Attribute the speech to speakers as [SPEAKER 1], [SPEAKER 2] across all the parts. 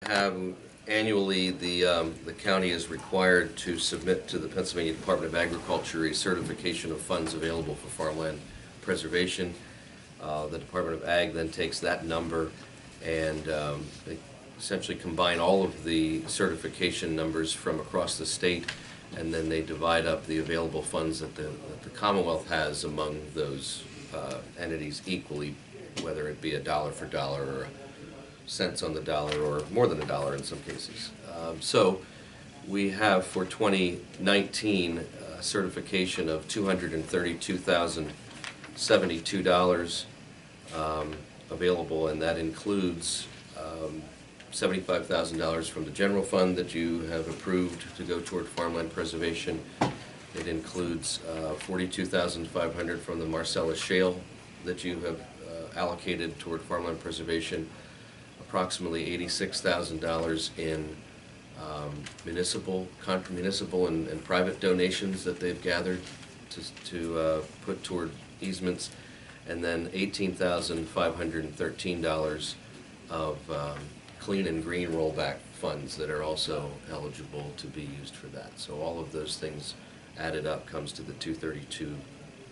[SPEAKER 1] have annually the county is required to submit to the Pennsylvania Department of Agriculture a certification of funds available for farmland preservation. The Department of Ag then takes that number and they essentially combine all of the certification numbers from across the state, and then they divide up the available funds that the Commonwealth has among those entities equally, whether it be a dollar for dollar or cents on the dollar or more than a dollar in some cases. So we have for 2019 a certification of $232,072 available, and that includes $75,000 from the general fund that you have approved to go toward farmland preservation. It includes $42,500 from the Marcellus Shale that you have allocated toward farmland preservation, approximately $86,000 in municipal and private donations that they've gathered to put toward easements, and then $18,513 of Clean and Green Rollback funds that are also eligible to be used for that. So all of those things added up comes to the $232,772.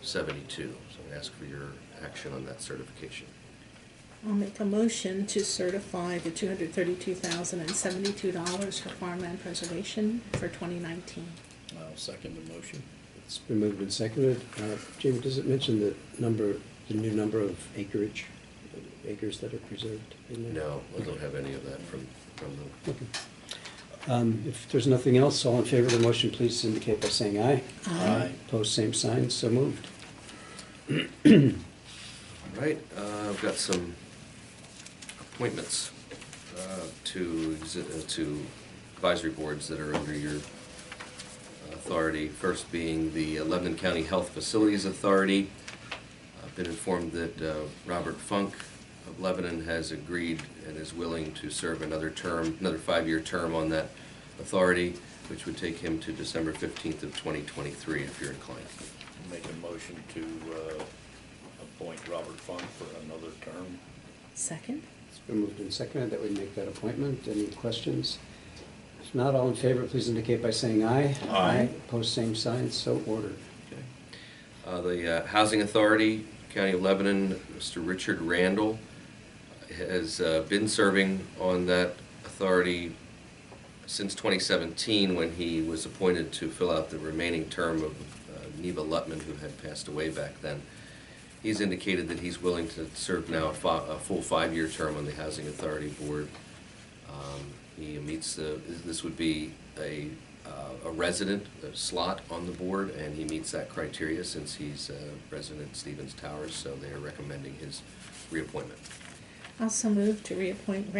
[SPEAKER 1] So I ask for your action on that certification.
[SPEAKER 2] I'll make a motion to certify the $232,072 for farmland preservation for 2019.
[SPEAKER 3] I'll second the motion.
[SPEAKER 4] It's been moved and seconded. Jamie, does it mention the new number of acres that are preserved in there?
[SPEAKER 1] No, I don't have any of that from them.
[SPEAKER 4] Okay. If there's nothing else, all in favor of the motion, please indicate by saying aye.
[SPEAKER 2] Aye.
[SPEAKER 4] Opposed, same sign. So moved.
[SPEAKER 1] All right, I've got some appointments to advisory boards that are under your authority. First being the Lebanon County Health Facilities Authority. I've been informed that Robert Funk of Lebanon has agreed and is willing to serve another 5-year term on that authority, which would take him to December 15th of 2023 if you're inclined.
[SPEAKER 3] Make a motion to appoint Robert Funk for another term.
[SPEAKER 2] Second.
[SPEAKER 4] It's been moved and seconded that we make that appointment. Any questions? If not, all in favor, please indicate by saying aye.
[SPEAKER 3] Aye.
[SPEAKER 4] Opposed, same sign. So ordered.
[SPEAKER 1] Okay. The Housing Authority, County of Lebanon, Mr. Richard Randall, has been serving on that authority since 2017 when he was appointed to fill out the remaining term of Neva Lutman, who had passed away back then. He's indicated that he's willing to serve now a full 5-year term on the Housing Authority Board. He meets this would be a resident slot on the board, and he meets that criteria since he's a resident at Stevens Towers, so they are recommending his reappointment.
[SPEAKER 2] Also move to reappoint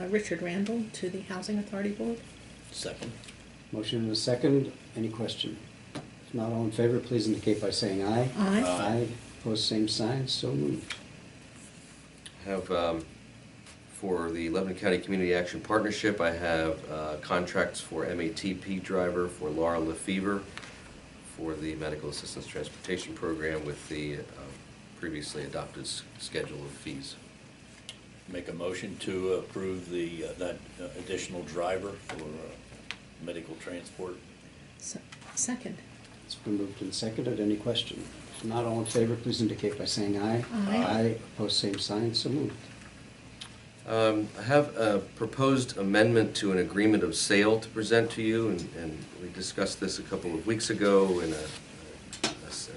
[SPEAKER 2] Richard Randall to the Housing Authority Board.
[SPEAKER 3] Second.
[SPEAKER 4] Motion and a second. Any question? If not, all in favor, please indicate by saying aye.
[SPEAKER 2] Aye.
[SPEAKER 4] Aye. Opposed, same sign. So moved.
[SPEAKER 1] I have for the Lebanon County Community Action Partnership, I have contracts for MATP driver for Laura LeFever for the Medical Assistance Transportation Program with the previously adopted schedule of fees.
[SPEAKER 3] Make a motion to approve that additional driver for medical transport.
[SPEAKER 2] Second.
[SPEAKER 4] It's been moved and seconded. Any question? If not, all in favor, please indicate by saying aye.
[SPEAKER 2] Aye.
[SPEAKER 4] Aye. Opposed, same sign. So moved.
[SPEAKER 1] I have a proposed amendment to an agreement of sale to present to you, and we discussed this a couple of weeks ago in an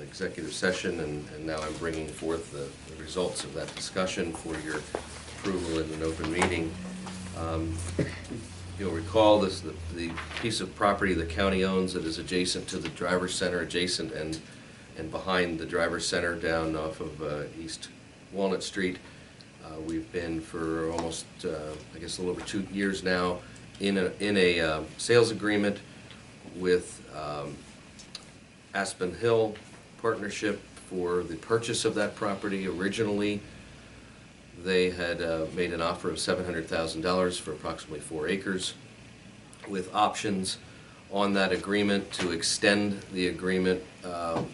[SPEAKER 1] executive session, and now I'm bringing forth the results of that discussion for your approval in an open meeting. You'll recall this the piece of property the county owns that is adjacent to the driver's center, adjacent and behind the driver's center down off of East Walnut Street. We've been for almost, I guess, a little over 2 years now in a sales agreement with Aspen Hill Partnership for the purchase of that property. Originally, they had made an offer of $700,000 for approximately 4 acres, with options on that agreement to extend the agreement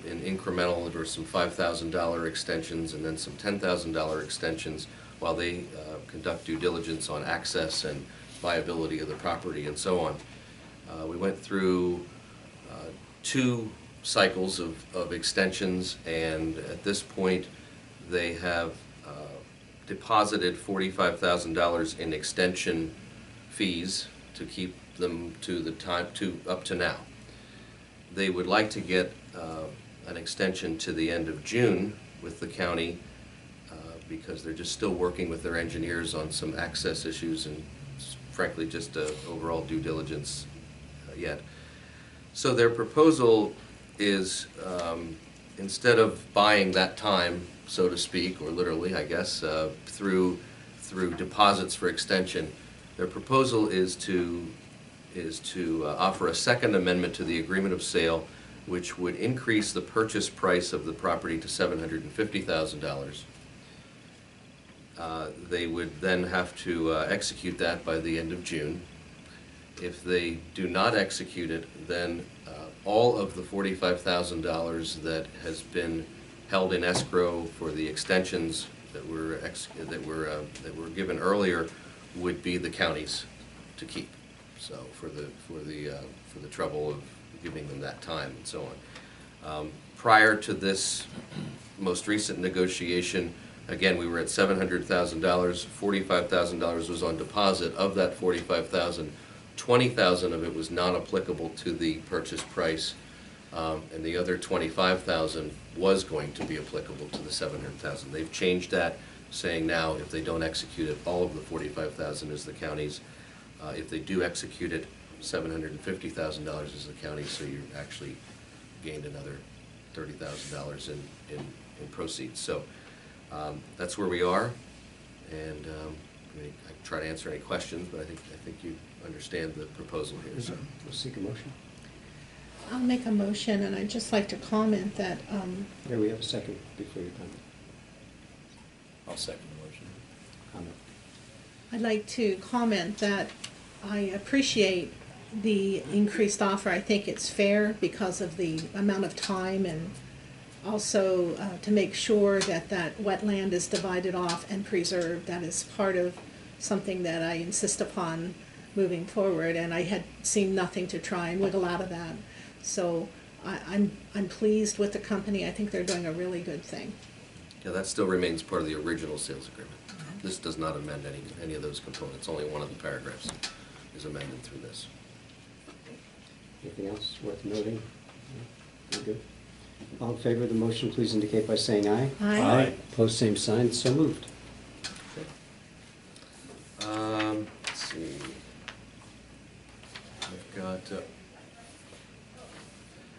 [SPEAKER 1] in incremental. There were some $5,000 extensions and then some $10,000 extensions while they conduct due diligence on access and viability of the property and so on. We went through 2 cycles of extensions, and at this point they have deposited $45,000 in extension fees to keep them to the time up to now. They would like to get an extension to the end of June with the county because they're just still working with their engineers on some access issues and frankly just overall due diligence yet. So their proposal is instead of buying that time, so to speak, or literally I guess, through deposits for extension, their proposal is to offer a second amendment to the agreement of sale, which would increase the purchase price of the property to $750,000. They would then have to execute that by the end of June. If they do not execute it, then all of the $45,000 that has been held in escrow for the extensions that were given earlier would be the county's to keep. So for the trouble of giving them that time and so on. Prior to this most recent negotiation, again, we were at $700,000. $45,000 was on deposit. Of that $45,000, $20,000 of it was non-applicable to the purchase price, and the other $25,000 was going to be applicable to the $700,000. They've changed that, saying now if they don't execute it, all of the $45,000 is the county's. If they do execute it, $750,000 is the county's, so you actually gained another $30,000 in proceeds. So that's where we are, and I can try to answer any questions, but I think you understand the proposal here. So
[SPEAKER 4] We'll seek a motion.
[SPEAKER 2] I'll make a motion, and I'd just like to comment that,
[SPEAKER 4] Here we have a second before your comment.
[SPEAKER 3] I'll second the motion.
[SPEAKER 4] Comment.
[SPEAKER 2] I'd like to comment that I appreciate the increased offer. I think it's fair because of the amount of time, and also to make sure that that wetland is divided off and preserved. That is part of something that I insist upon moving forward, and I had seen nothing to try and wiggle out of that. So I'm pleased with the company. I think they're doing a really good thing.
[SPEAKER 1] yeah, that still remains part of the original sales agreement. This does not amend any of those components. Only one of the paragraphs is amended through this.
[SPEAKER 4] Anything else worth noting? No? We're good. All in favor of the motion, please indicate by saying aye.
[SPEAKER 2] Aye.
[SPEAKER 3] Aye.
[SPEAKER 4] Opposed, same sign. So moved.
[SPEAKER 1] Let's see.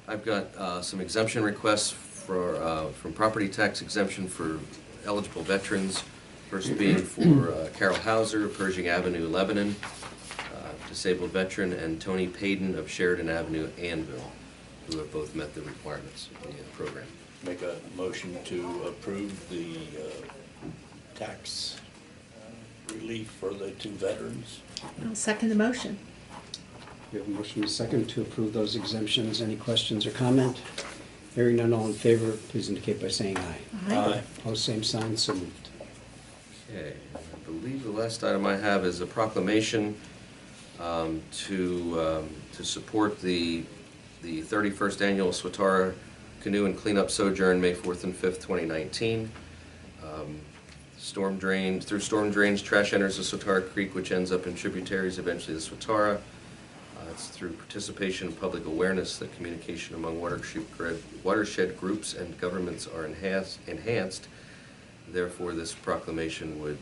[SPEAKER 1] I've got some exemption requests from property tax exemption for eligible veterans. First being for Carol Houser, Pershing Avenue, Lebanon, disabled veteran, and Tony Paden of Sheridan Avenue, Annville, who have both met the requirements of the program.
[SPEAKER 3] Make a motion to approve the tax relief for the 2 veterans.
[SPEAKER 2] I'll second the motion.
[SPEAKER 4] We have a motion and a second to approve those exemptions. Any questions or comment? Hearing none, all in favor, please indicate by saying aye.
[SPEAKER 2] Aye.
[SPEAKER 4] Opposed, same sign. So moved.
[SPEAKER 1] Okay, I believe the last item I have is a proclamation to support the 31st annual Swatara Canoe and Cleanup Sojourn, May 4th and 5th, 2019. Through storm drains, trash enters the Swatara Creek, which ends up in tributaries, eventually the Swatara. It's through participation and public awareness that communication among watershed groups and governments are enhanced. Therefore, this proclamation would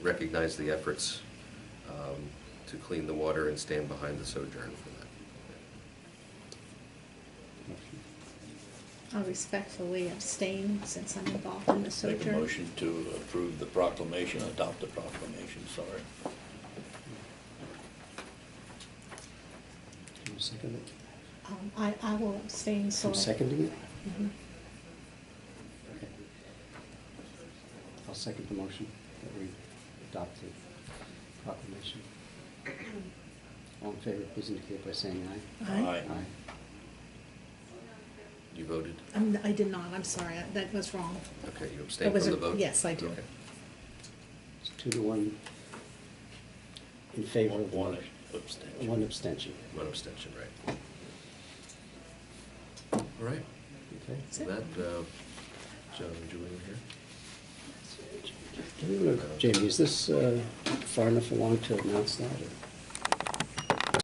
[SPEAKER 1] recognize the efforts to clean the water and stand behind the sojourn for that.
[SPEAKER 2] I'll respectfully abstain since I'm involved in the
[SPEAKER 3] Make a
[SPEAKER 2] sojourn.
[SPEAKER 3] motion to approve the proclamation, adopt the proclamation, sorry.
[SPEAKER 4] Can you second it?
[SPEAKER 2] I will abstain, so.
[SPEAKER 4] I'm seconding it?
[SPEAKER 2] Mhm.
[SPEAKER 4] Okay. I'll second the motion that we adopt the proclamation. All in favor, please indicate by saying aye.
[SPEAKER 2] Aye.
[SPEAKER 4] Aye.
[SPEAKER 1] You voted?
[SPEAKER 2] I did not, I'm sorry, that was wrong.
[SPEAKER 1] Okay, you
[SPEAKER 2] It
[SPEAKER 1] abstained
[SPEAKER 2] was
[SPEAKER 1] from the
[SPEAKER 2] a-
[SPEAKER 1] vote?
[SPEAKER 2] yes, I do.
[SPEAKER 1] Okay.
[SPEAKER 4] It's 2-1 in favor of the
[SPEAKER 3] One
[SPEAKER 4] motion.
[SPEAKER 3] abstention.
[SPEAKER 4] One abstention.
[SPEAKER 1] One abstention, right. All right.
[SPEAKER 4] Okay.
[SPEAKER 1] So that, John, would you in here?
[SPEAKER 4] Do we wanna- Jamie, is this far enough along to announce that? Or?